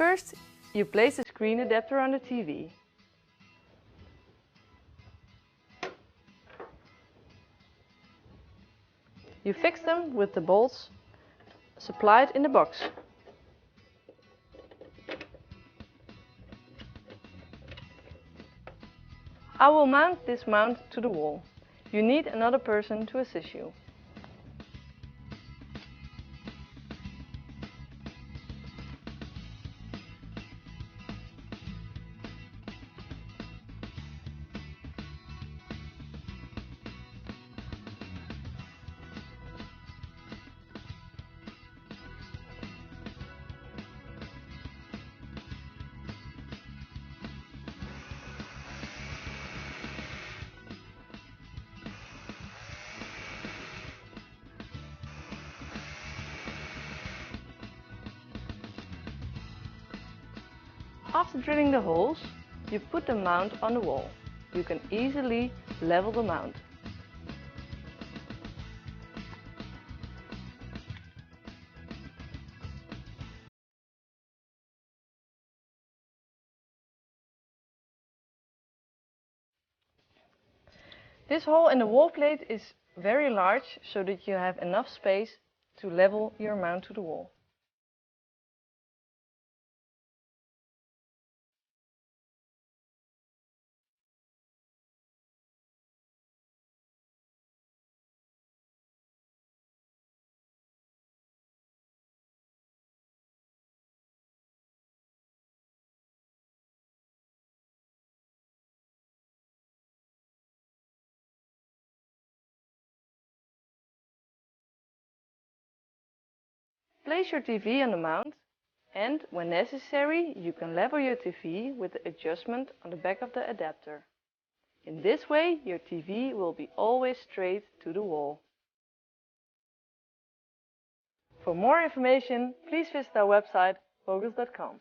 First, you place the screen adapter on the TV. You fix them with the bolts supplied in the box. I will mount this mount to the wall. You need another person to assist you. After drilling the holes, you put the mount on the wall. You can easily level the mount. This hole in the wall plate is very large, so that you have enough space to level your mount to the wall. Place your TV on the mount, and when necessary you can level your TV with the adjustment on the back of the adapter. In this way your TV will be always straight to the wall. For more information, please visit our website vogels.com.